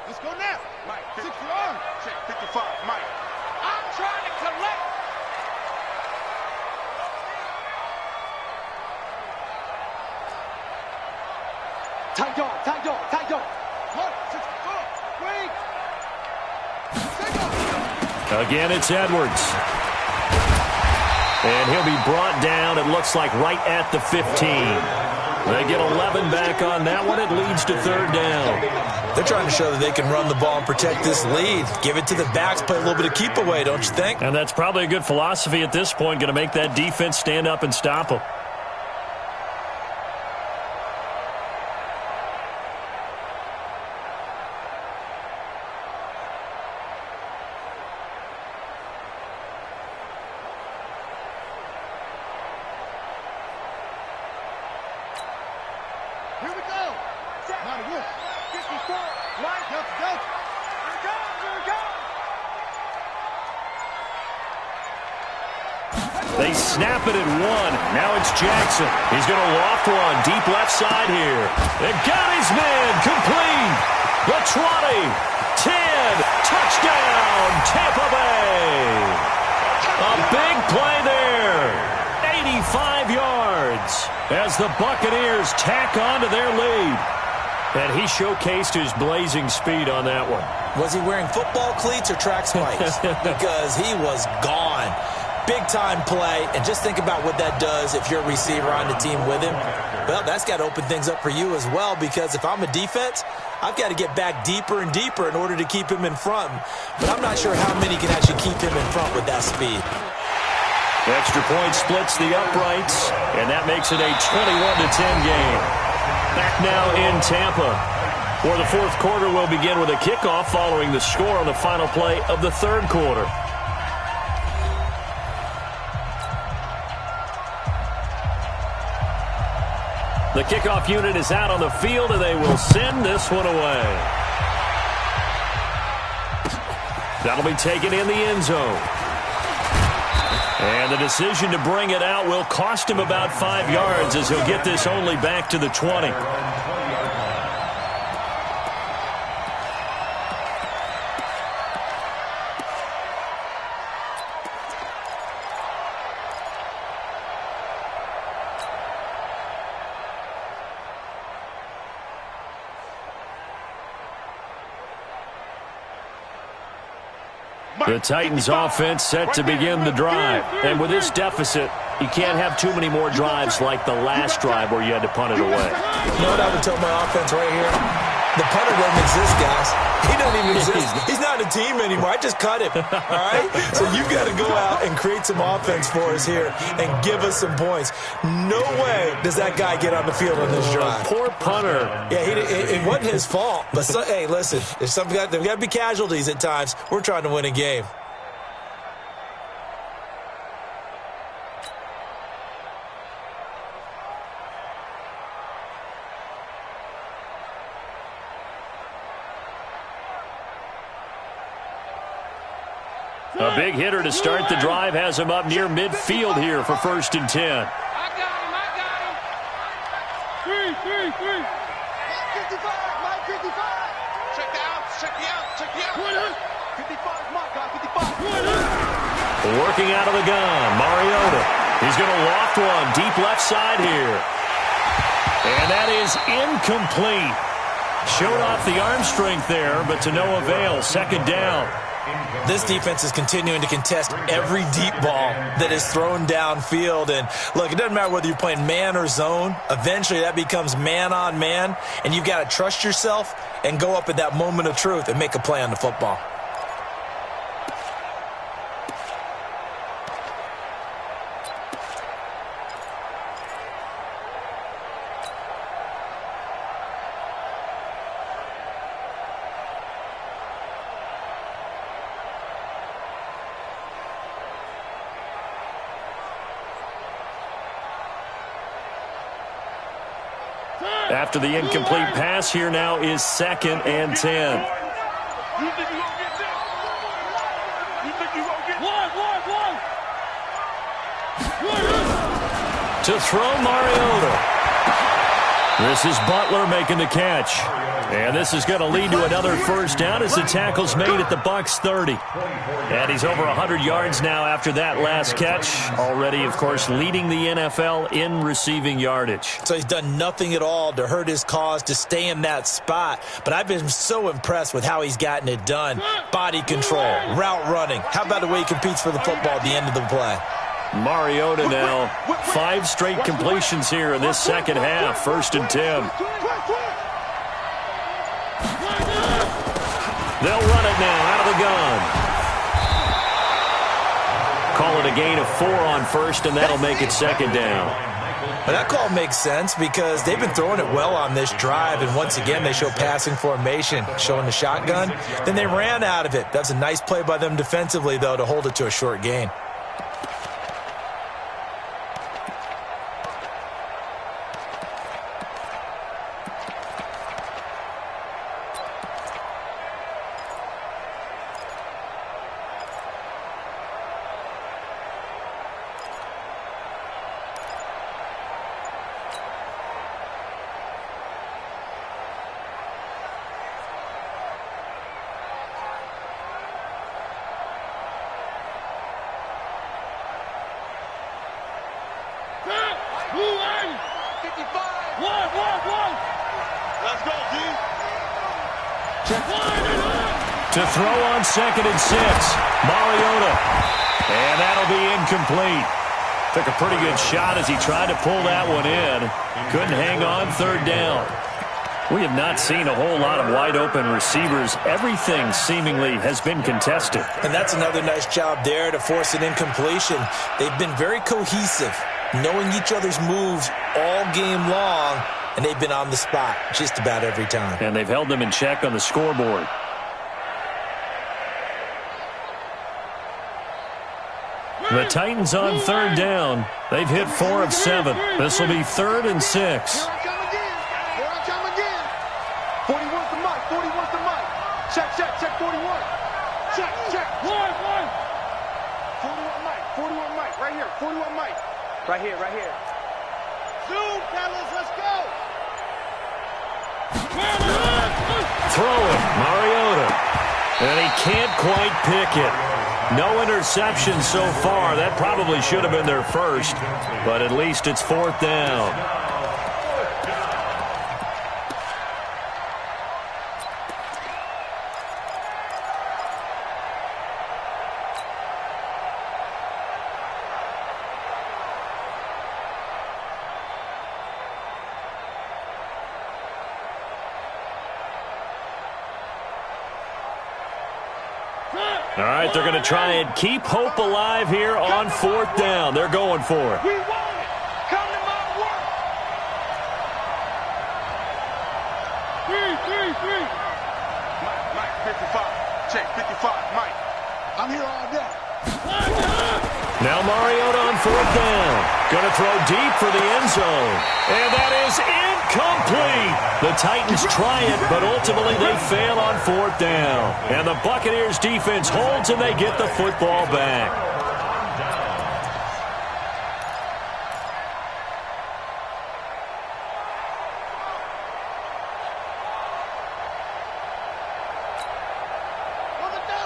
Let's go now. Mike, 61. Check 55. Mike. I'm trying to collect. Tight dog. 1, 6, 4, 3. Again, it's Edwards. And he'll be brought down, it looks like, right at the 15. They get 11 back on that one. It leads to third down. They're trying to show that they can run the ball and protect this lead. Give it to the backs, play a little bit of keep away, don't you think? And that's probably a good philosophy at this point, going to make that defense stand up and stop them. Here we go. Not a wolf. 54. Right. Delta. Here we go. They snap it at 1. Now it's Jackson. He's going to loft one deep left side here. They got his man complete. The 20, 10, touchdown, Tampa Bay. A big play there. 85 yards as the Buccaneers tack on to their lead. And he showcased his blazing speed on that one. Was he wearing football cleats or track spikes? Because he was gone. Big-time play, and just think about what that does if you're a receiver on the team with him. Well, that's got to open things up for you as well, because if I'm a defense, I've got to get back deeper and deeper in order to keep him in front. But I'm not sure how many can actually keep him in front with that speed. Extra point splits the uprights, and that makes it a 21-10 game. Back now in Tampa, where the fourth quarter will begin with a kickoff following the score on the final play of the third quarter. The kickoff unit is out on the field, and they will send this one away. That'll be taken in the end zone. And the decision to bring it out will cost him about 5 yards, as he'll get this only back to the 20. The Titans offense set to begin the drive. And with this deficit, you can't have too many more drives like the last drive where you had to punt it away. You know what I would tell my offense right here? The punter doesn't exist, guys. He doesn't even exist. He's not a team anymore. I just cut him, all right? So you've got to go out and create some offense for us here and give us some points. No way does that guy get on the field on this drive. Poor punter. Yeah, it wasn't his fault. But, hey, listen, there's got to be casualties at times. We're trying to win a game. A big hitter to start the drive has him up near midfield here for 1st and 10. I got him. 3. Mike 55. Check the out. 55, Mike, guy, 55. Working out of the gun, Mariota. He's going to loft one deep left side here. And that is incomplete. Showed off the arm strength there, but to no avail. 2nd down. This defense is continuing to contest every deep ball that is thrown downfield. And, look, it doesn't matter whether you're playing man or zone. Eventually that becomes man-on-man, and you've got to trust yourself and go up at that moment of truth and make a play on the football. After the incomplete pass, here now is 2nd and 10. You think you gonna get this? You think you gonna get To throw, Mariota. This is Butler making the catch. And this is going to lead to another 1st down as the tackle's made at the Bucs 30. And he's over 100 yards now after that last catch. Already, of course, leading the NFL in receiving yardage. So he's done nothing at all to hurt his cause, to stay in that spot. But I've been so impressed with how he's gotten it done. Body control, route running. How about the way he competes for the football at the end of the play? Mariota now, 5 straight completions here in this second half. 1st and 10. They'll run it now out of the gun. Call it a gain of 4 on 1st, and that'll make it 2nd down. Well, that call makes sense because they've been throwing it well on this drive, and once again they show passing formation, showing the shotgun. Then they ran out of it. That's a nice play by them defensively, though, to hold it to a short gain. To throw on 2nd and 6. Mariota. And that'll be incomplete. Took a pretty good shot as he tried to pull that one in. Couldn't hang on third down. We have not seen a whole lot of wide-open receivers. Everything seemingly has been contested. And that's another nice job there to force an incompletion. They've been very cohesive, knowing each other's moves all game long, and they've been on the spot just about every time. And they've held them in check on the scoreboard. The Titans on third down. They've hit 4 of 7. This will be 3rd and 6. Here I come again. 41 to Mike. 41 to Mike. Check, 41. Check. 41 Mike. 41 Mike. Right here. 41 Mike. Right here. Zoom, fellas. Let's go. Throwing, Mariota. And he can't quite pick it. No interception so far. That probably should have been their first, but at least it's 4th down. All right, they're going to try and keep hope alive here on 4th down. They're going for it. We want it. Come to my work. 3. Mike, 55. Check, 55. Mike. I'm here all day. Now Mariota on 4th down. Going to throw deep for the end zone. And that is incomplete. The Titans try it, but ultimately they fail on 4th down. And the Buccaneers defense holds and they get the football back.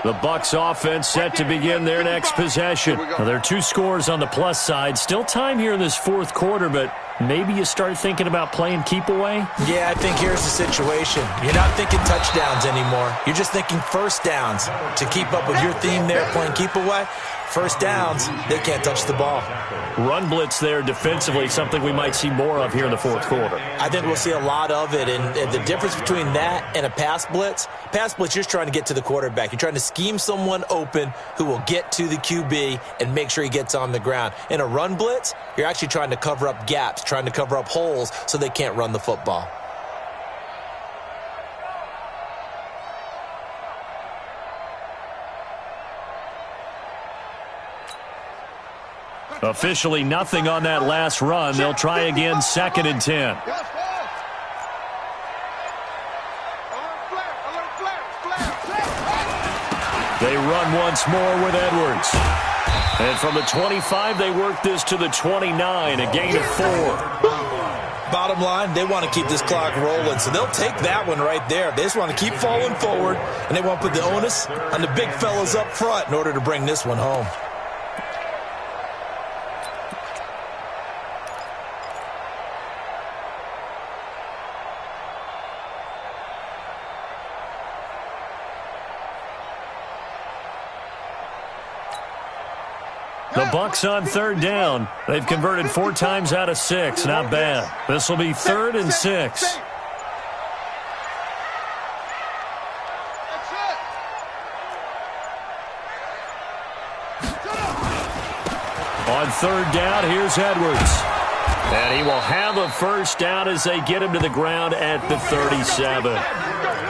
The Bucs offense set to begin their next possession. Now, there are 2 scores on the plus side. Still time here in this 4th quarter, but maybe you start thinking about playing keep away? Yeah, I think here's the situation. You're not thinking touchdowns anymore. You're just thinking first downs. To keep up with your theme there, playing keep away, first downs, they can't touch the ball. Run blitz there defensively, something we might see more of here in the 4th quarter. I think we'll see a lot of it, and the difference between that and a pass blitz, you're just trying to get to the quarterback. You're trying to scheme someone open who will get to the QB and make sure he gets on the ground. In a run blitz, you're actually trying to cover up gaps, trying to cover up holes so they can't run the football. Officially nothing on that last run. They'll try again, 2nd and 10. They run once more with Edwards. And from the 25, they work this to the 29, a gain of 4. Bottom line, they want to keep this clock rolling, so they'll take that one right there. They just want to keep falling forward, and they want to put the onus on the big fellas up front in order to bring this one home. The Bucs on 3rd down. They've converted 4 times out of 6. Not bad. This will be 3rd and 6. On 3rd down, here's Edwards. And he will have a first down as they get him to the ground at the 37.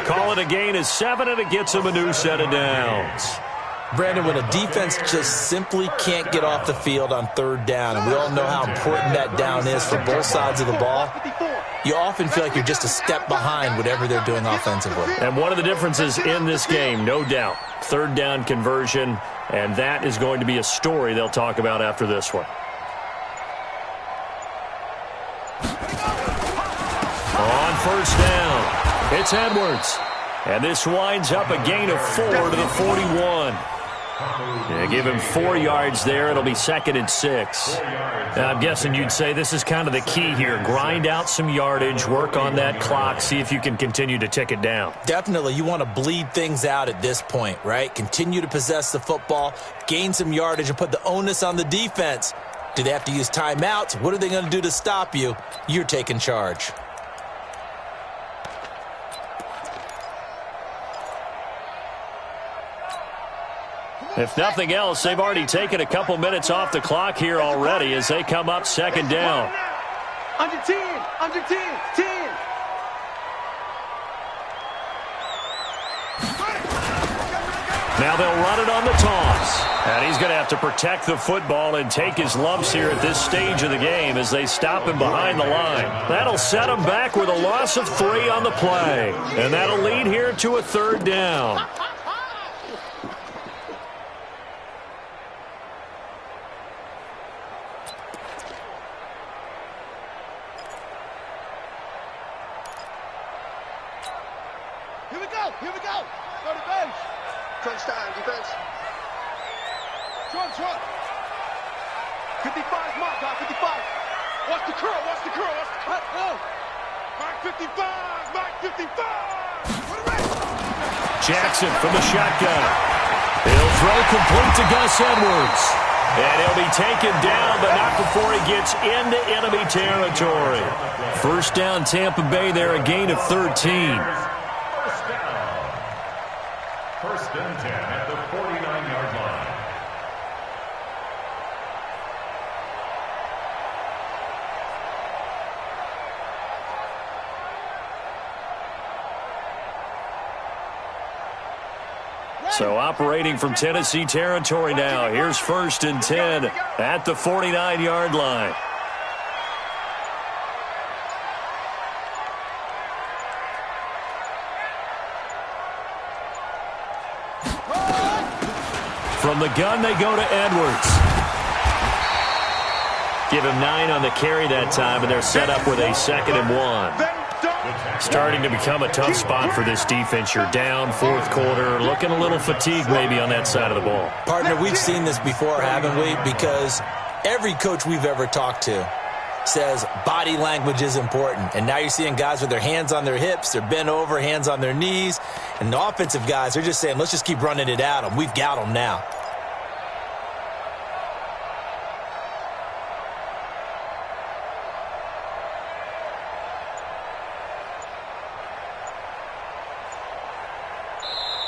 Call it a gain of 7, and it gets him a new set of downs. Brandon, when a defense just simply can't get off the field on 3rd down, and we all know how important that down is for both sides of the ball, you often feel like you're just a step behind whatever they're doing offensively. And one of the differences in this game, no doubt, 3rd down conversion, and that is going to be a story they'll talk about after this one. On 1st down, it's Edwards. And this winds up a gain of 4 to the 41. Yeah, give him 4 yards there. It'll be 2nd and 6. Now, I'm guessing you'd say this is kind of the key here. Grind out some yardage, work on that clock, see if you can continue to tick it down. Definitely. You want to bleed things out at this point, right? Continue to possess the football, gain some yardage, and put the onus on the defense. Do they have to use timeouts? What are they going to do to stop you? You're taking charge. If nothing else, they've already taken a couple minutes off the clock here already as they come up 2nd down. Under 10, under 10, 10. Now they'll run it on the toss. And he's going to have to protect the football and take his lumps here at this stage of the game as they stop him behind the line. That'll set him back with a loss of 3 on the play. And that'll lead here to a 3rd down. Here we go. Go to base. Crunch time, defense. Trump. 55's my guy, 55. Watch the curl, watch the cut. Oh. Mark 55, Mark 55. Jackson from the shotgun. He'll throw complete to Gus Edwards. And he'll be taken down, but not before he gets into enemy territory. 1st down, Tampa Bay there, a gain of 13. 1st and 10 at the 49-yard line. So operating from Tennessee territory now. Here's 1st and 10 at the 49-yard line. From the gun, they go to Edwards. Give him 9 on the carry that time, and they're set up with a 2nd and 1. Starting to become a tough spot for this defense. You're down 4th quarter, looking a little fatigued maybe on that side of the ball. Partner, we've seen this before, haven't we? Because every coach we've ever talked to says body language is important. And now you're seeing guys with their hands on their hips, they're bent over, hands on their knees. And the offensive guys, they're just saying, let's just keep running it at them. We've got them now.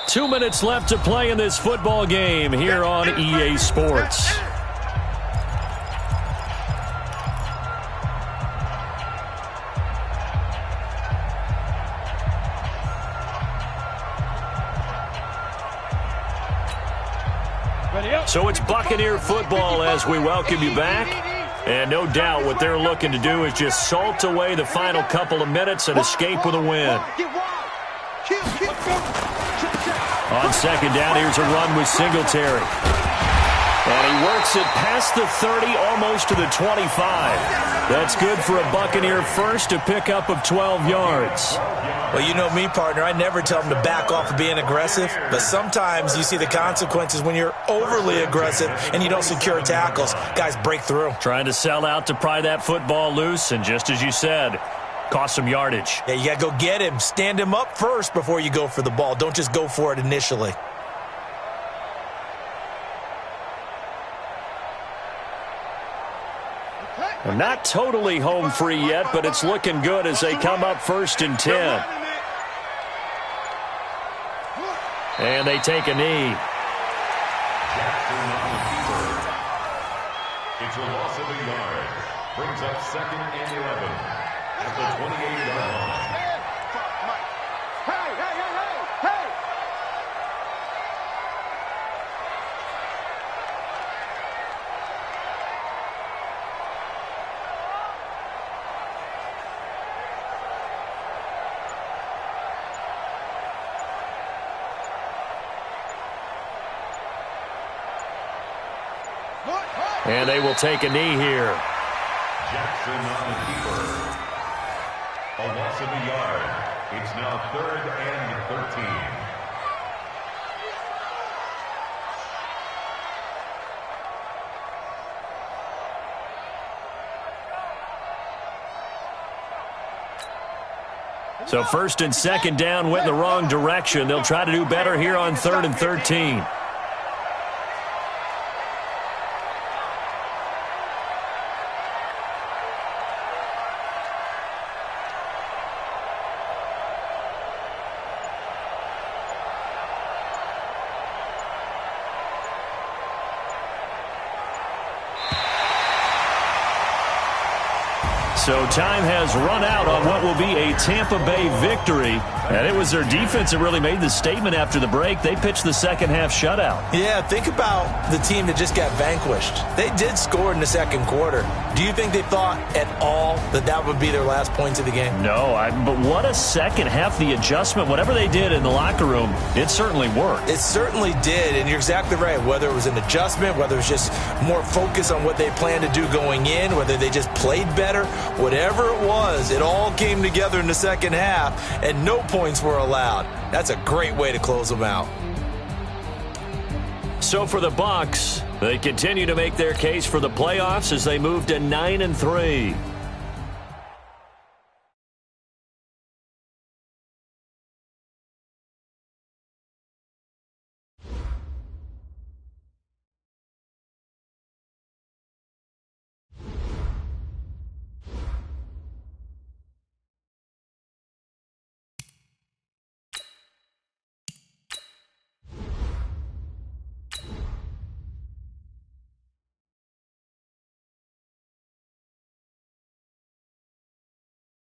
Two minutes left to play in this football game here on EA Sports. So it's Buccaneer football as we welcome you back. And no doubt what they're looking to do is just salt away the final couple of minutes and escape with a win. On 2nd down, here's a run with Singletary. And he works it past the 30, almost to the 25. That's good for a Buccaneer first, a pickup of 12 yards. Well, you know me, partner. I never tell them to back off of being aggressive. But sometimes you see the consequences when you're overly aggressive and you don't secure tackles. Guys break through. Trying to sell out to pry that football loose, and just as you said, cost some yardage. Yeah, you got to go get him. Stand him up first before you go for the ball. Don't just go for it initially. Not totally home free yet, but it's looking good as they come up 1st and 10. And they take a knee. It's a loss of a yard. Brings up 2nd and 11 at the 28-yard line. And they will take a knee here. Jackson on the keeper. A loss of a yard. It's now 3rd and 13. So first and second down went in the wrong direction. They'll try to do better here on 3rd and 13. So time has run out on what will be a Tampa Bay victory. And it was their defense that really made the statement after the break. They pitched the second half shutout. Yeah, think about the team that just got vanquished. They did score in the second quarter. Do you think they thought at all that that would be their last points of the game? No, but what a second half. The adjustment, whatever they did in the locker room, it certainly worked. It certainly did, and you're exactly right. Whether it was an adjustment, whether it was just more focus on what they planned to do going in, whether they just played better, whatever it was, it all came together in the second half, and no points were allowed. That's a great way to close them out. So for the Bucs, they continue to make their case for the playoffs as they move to 9-3.